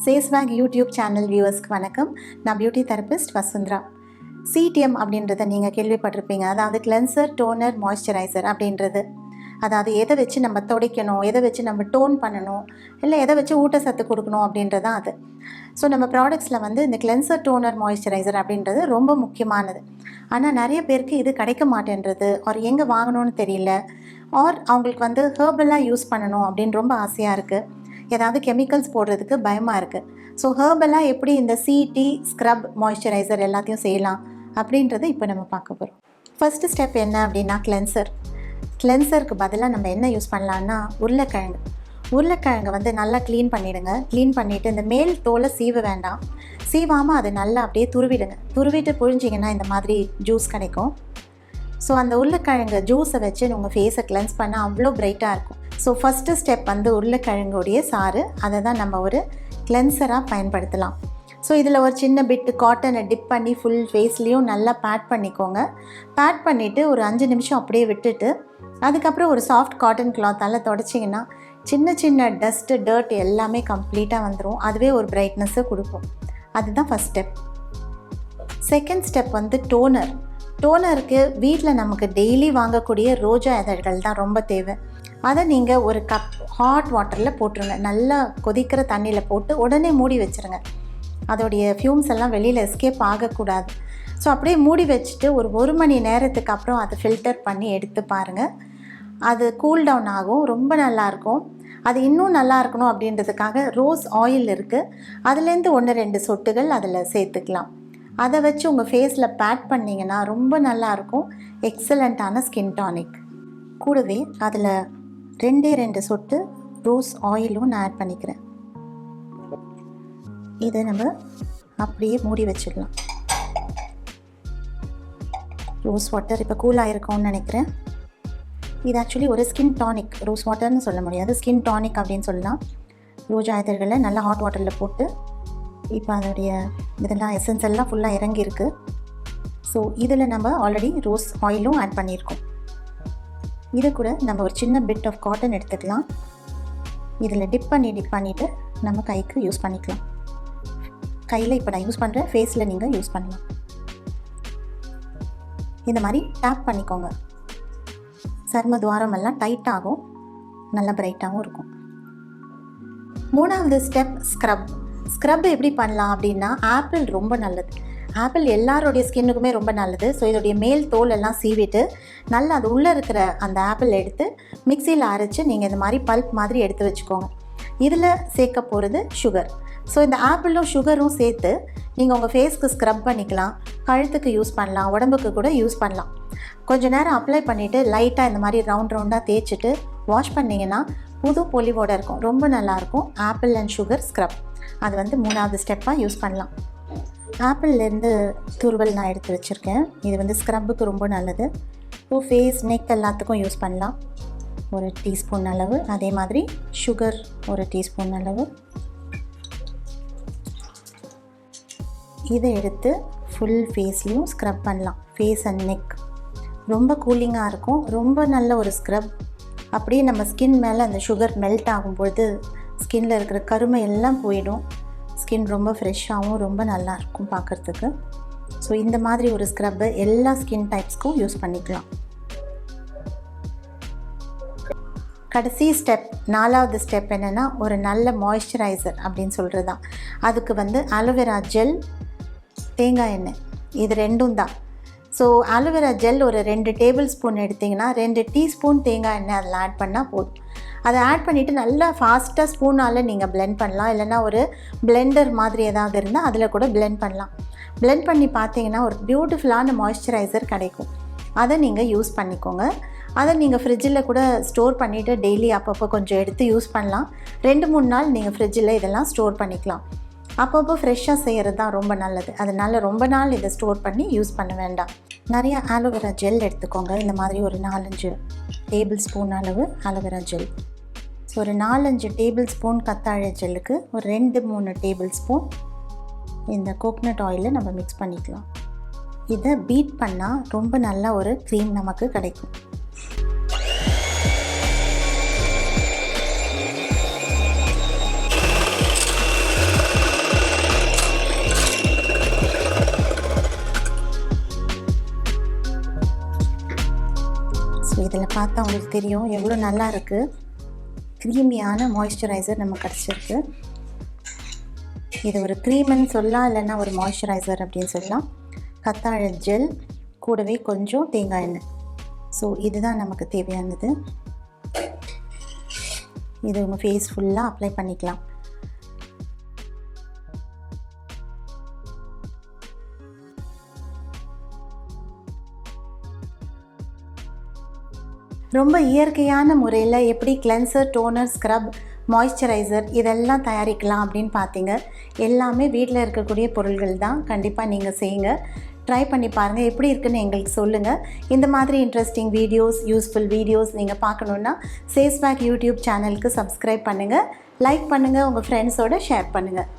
Face pack YouTube channel வியூவர்ஸ்க்கு வணக்கம். நான் beauty therapist Vasundhara. CTM அப்படின்றத நீங்கள் கேள்விப்பட்டிருப்பீங்க. அதாவது கிளென்சர், டோனர், மாய்ஸ்சரைசர் அப்படின்றது. அதாவது எதை வச்சு நம்ம துடைக்கணும், எதை வச்சு நம்ம டோன் பண்ணணும், இல்லை எதை வச்சு ஊட்டச்சத்து கொடுக்கணும் அப்படின்றதான் அது. ஸோ நம்ம ப்ராடக்ட்ஸில் வந்து இந்த கிளென்சர், டோனர், மாய்ஸ்சரைசர் அப்படின்றது ரொம்ப முக்கியமானது. ஆனால் நிறைய பேருக்கு இது கிடைக்க மாட்டேன்றது, ஒரு எங்கே வாங்கணும்னு தெரியல, ஆர் அவங்களுக்கு வந்து ஹெர்பலாக யூஸ் பண்ணணும் அப்படின்னு ரொம்ப ஆசையாக இருக்குது. ஏதாவது கெமிக்கல்ஸ் போடுறதுக்கு பயமாக இருக்குது. ஸோ ஹெர்பலாக எப்படி இந்த CT, ஸ்க்ரப், மாய்ஸ்சரைசர் எல்லாத்தையும் செய்யலாம் அப்படின்றத இப்போ நம்ம பார்க்க போகிறோம். ஃபஸ்ட்டு ஸ்டெப் என்ன அப்படின்னா கிளென்சருக்கு பதிலாக நம்ம என்ன யூஸ் பண்ணலான்னா உருளைக்கிழங்கு வந்து நல்லா க்ளீன் பண்ணிவிடுங்க. க்ளீன் பண்ணிவிட்டு இந்த மேல் தோலை சீவ வேண்டாம், சீவாமல் அதை நல்லா அப்படியே துருவிட்டு புழிஞ்சிங்கன்னா இந்த மாதிரி ஜூஸ் கிடைக்கும். ஸோ அந்த உருளைக்கிழங்கு ஜூஸை வச்சு உங்கள் ஃபேஸை கிளென்ஸ் பண்ணால் அவ்வளோ பிரைட்டாக இருக்கும். ஸோ ஃபஸ்ட்டு ஸ்டெப் வந்து உருளைக்கிழங்குடைய சாறு, அதை தான் நம்ம ஒரு கிளென்சராக பயன்படுத்தலாம். ஸோ இதில் ஒரு சின்ன பிட்டு காட்டனை டிப் பண்ணி ஃபுல் ஃபேஸ்லேயும் நல்லா பேட் பண்ணிக்கோங்க. பேட் பண்ணிவிட்டு ஒரு 5 நிமிஷம் அப்படியே விட்டுட்டு அதுக்கப்புறம் ஒரு சாஃப்ட் காட்டன் கிளாத்தால் தொடச்சிங்கன்னா சின்ன டஸ்ட்டு, டர்ட் எல்லாமே கம்ப்ளீட்டாக வந்துடும். அதுவே ஒரு பிரைட்னஸ்ஸை கொடுக்கும். அதுதான் ஃபஸ்ட் ஸ்டெப். செகண்ட் ஸ்டெப் வந்து டோனருக்கு வீட்டில் நமக்கு டெய்லி வாங்கக்கூடிய ரோஜா இதழ்கள் தான் ரொம்ப தேவை. அதை நீங்கள் ஒரு கப் ஹாட் வாட்டரில் போட்டுருங்க. நல்லா கொதிக்கிற தண்ணியில் போட்டு உடனே மூடி வச்சுருங்க. அதோடைய ஃப்யூம்ஸ் எல்லாம் வெளியில் எஸ்கேப் ஆகக்கூடாது. ஸோ அப்படியே மூடி வச்சுட்டு ஒரு மணி நேரத்துக்கு அப்புறம் அதை ஃபில்டர் பண்ணி எடுத்து பாருங்கள். அது கூல் டவுன் ஆகும், ரொம்ப நல்லாயிருக்கும். அது இன்னும் நல்லா இருக்கணும் அப்படின்றதுக்காக ரோஸ் ஆயில் இருக்குது, அதுலேருந்து 1-2 சொட்டுகள் அதில் சேர்த்துக்கலாம். அதை வச்சு உங்கள் ஃபேஸில் பேட் பண்ணிங்கன்னா ரொம்ப நல்லாயிருக்கும். எக்ஸலண்ட்டான ஸ்கின் டானிக். கூடவே அதில் 2 சொட்டு ரோஸ் ஆயிலும் நான் ஆட் பண்ணிக்கிறேன். இதை நம்ம அப்படியே மூடி வச்சிடலாம். ரோஸ் வாட்டர் இப்போ கூலாக இருக்கும்னு நினைக்கிறேன். இது ஆக்சுவலி ஒரு ஸ்கின் டானிக். ரோஸ் வாட்டர்னு சொல்ல முடியாது, ஸ்கின் டானிக் அப்படின்னு சொல்லலாம். ரோஜா இதழ்களை நல்லா ஹாட் வாட்டரில் போட்டு இப்போ அதோடைய இதெல்லாம் எசன்ஸ் எல்லாம் ஃபுல்லாக இறங்கியிருக்கு. ஸோ இதில் நம்ம ஆல்ரெடி ரோஸ் ஆயிலும் ஆட் பண்ணியிருக்கோம். இதை கூட நம்ம ஒரு சின்ன பிட் ஆஃப் காட்டன் எடுத்துக்கலாம். இதில் டிப் பண்ணிவிட்டு நம்ம கைக்கு யூஸ் பண்ணிக்கலாம். கையில் இப்போ நான் யூஸ் பண்ணுறேன், ஃபேஸில் நீங்கள் யூஸ் பண்ணலாம். இந்த மாதிரி டேப் பண்ணிக்கோங்க. சர்ம துவாரமெல்லாம் டைட்டாகும், நல்லா பிரைட்டாகவும் இருக்கும். 3வது ஸ்டெப் ஸ்க்ரப் எப்படி பண்ணலாம் அப்படின்னா, ஆப்பிள் ரொம்ப நல்லது. ஆப்பிள் எல்லாருடைய ஸ்கின்னுக்குமே ரொம்ப நல்லது. ஸோ இதோடைய மேல் தோல் எல்லாம் சீவிட்டு நல்லா அது உள்ளே இருக்கிற அந்த ஆப்பிள் எடுத்து மிக்சியில் அரைச்சி நீங்கள் இந்த மாதிரி பல்ப் மாதிரி எடுத்து வச்சுக்கோங்க. இதில் சேர்க்க போகிறது சுகர். ஸோ இந்த ஆப்பிளும் சுகரும் சேர்த்து நீங்கள் உங்கள் ஃபேஸ்க்கு ஸ்க்ரப் பண்ணிக்கலாம், கழுத்துக்கு யூஸ் பண்ணலாம், உடம்புக்கு கூட யூஸ் பண்ணலாம். கொஞ்சம் நேரம் அப்ளை பண்ணிவிட்டு லைட்டாக இந்த மாதிரி ரவுண்டாக தேய்ச்சிட்டு வாஷ் பண்ணிங்கன்னா புது பொலிவோடு இருக்கும், ரொம்ப நல்லாயிருக்கும். ஆப்பிள் அண்ட் சுகர் ஸ்க்ரப், அது வந்து 3வது ஸ்டெப்பாக யூஸ் பண்ணலாம். ஆப்பிள்லேருந்து துருவல் நான் எடுத்து வச்சுருக்கேன். இது வந்து ஸ்க்ரப்புக்கு ரொம்ப நல்லது. ஸோ ஃபேஸ், நெக் எல்லாத்துக்கும் யூஸ் பண்ணலாம். 1 டீஸ்பூன் அளவு. அதே மாதிரி சுகர் 1 டீஸ்பூன் அளவு. இதை எடுத்து ஃபுல் ஃபேஸ்லேயும் ஸ்க்ரப் பண்ணலாம். ஃபேஸ் அண்ட் நெக் ரொம்ப கூலிங்காக இருக்கும், ரொம்ப நல்ல ஒரு ஸ்க்ரப். அப்படியே நம்ம ஸ்கின் மேலே அந்த சுகர் மெல்ட் ஆகும்பொழுது ஸ்கின்னில் இருக்கிற கருமை எல்லாம் போயிடும். ஸ்கின் ரொம்ப ஃப்ரெஷ்ஷாகவும் ரொம்ப நல்லாயிருக்கும் பார்க்குறதுக்கு. ஸோ இந்த மாதிரி ஒரு ஸ்க்ரப்பை எல்லா ஸ்கின் டைப்ஸ்க்கும் யூஸ் பண்ணிக்கலாம். கடைசி ஸ்டெப், 4வது ஸ்டெப் என்னென்னா, ஒரு நல்ல மாய்ஸ்சரைசர் அப்படின்னு சொல்கிறது தான். அதுக்கு வந்து ஆலோவேரா ஜெல், தேங்காய் எண்ணெய், இது 2ம் தான். ஸோ ஆலோவேரா ஜெல் ஒரு 2 டேபிள் ஸ்பூன் எடுத்திங்கன்னா 2 டீஸ்பூன் தேங்காய் எண்ணெய் அதில் ஆட் பண்ணால் போதும். அதை ஆட் பண்ணிவிட்டு நல்லா ஃபாஸ்ட்டாக ஸ்பூனால் நீங்கள் பிளெண்ட் பண்ணலாம். இல்லைனா ஒரு பிளெண்டர் மாதிரி ஏதாவது இருந்தால் அதில் கூட பிளெண்ட் பண்ணலாம். பிளெண்ட் பண்ணி பார்த்தீங்கன்னா ஒரு பியூட்டிஃபுல்லான மாய்ஸ்சரைசர் கிடைக்கும். அதை நீங்கள் யூஸ் பண்ணிக்கோங்க. அதை நீங்கள் ஃப்ரிட்ஜில் கூட ஸ்டோர் பண்ணிவிட்டு டெய்லி அப்பப்போ கொஞ்சம் எடுத்து யூஸ் பண்ணலாம். 2-3 நாள் நீங்கள் ஃப்ரிட்ஜில் இதெல்லாம் ஸ்டோர் பண்ணிக்கலாம். அப்பப்போ ஃப்ரெஷ்ஷாக செய்கிறது தான் ரொம்ப நல்லது. அதனால் ரொம்ப நாள் இதை ஸ்டோர் பண்ணி யூஸ் பண்ண வேண்டாம். நிறைய ஆலோவேரா ஜெல் எடுத்துக்கோங்க. இந்த மாதிரி ஒரு 4-5 டேபிள் ஸ்பூன் அளவு ஆலோவேரா ஜெல். ஸோ ஒரு 4-5 டேபிள் ஸ்பூன் கத்தாழை ஜெல்லுக்கு ஒரு 2-3 டேபிள் ஸ்பூன் இந்த கோகனட் ஆயிலை நம்ம மிக்ஸ் பண்ணிக்கலாம். இதை பீட் பண்ணால் ரொம்ப நல்ல ஒரு க்ரீம் நமக்கு கிடைக்கும். பார்த்தா உங்களுக்கு தெரியும் எவ்வளோ நல்லா இருக்குது. க்ரீமியான மாய்ஸ்சரைசர் நமக்கு கிடச்சிருக்கு. இது ஒரு க்ரீம்னு சொல்லலாம், இல்லைன்னா ஒரு மாய்ஸ்சரைசர் அப்படின்னு சொல்லலாம். கத்தாழை ஜெல் கூடவே கொஞ்சம் தேங்காய் எண்ணெய். ஸோ இதுதான் நமக்கு தேவையானது. இது உங்கள் ஃபேஸ் ஃபுல்லாக அப்ளை பண்ணிக்கலாம். ரொம்ப இயற்கையான முறையில் எப்படி கிளென்சர், டோனர், ஸ்க்ரப், மாய்ஸ்சரைசர் இதெல்லாம் தயாரிக்கலாம் அப்படின்னு பார்த்தீங்க. எல்லாமே வீட்டில் இருக்கக்கூடிய பொருள்கள் தான். கண்டிப்பாக நீங்கள் செய்யுங்க, ட்ரை பண்ணி பாருங்கள். எப்படி இருக்குன்னு எங்களுக்கு சொல்லுங்கள். இந்த மாதிரி இன்ட்ரெஸ்டிங் வீடியோஸ், யூஸ்ஃபுல் வீடியோஸ் நீங்கள் பார்க்கணுன்னா சேஸ்பேக் யூடியூப் சேனலுக்கு சப்ஸ்கிரைப் பண்ணுங்கள், லைக் பண்ணுங்கள், உங்கள் ஃப்ரெண்ட்ஸோடு ஷேர் பண்ணுங்கள்.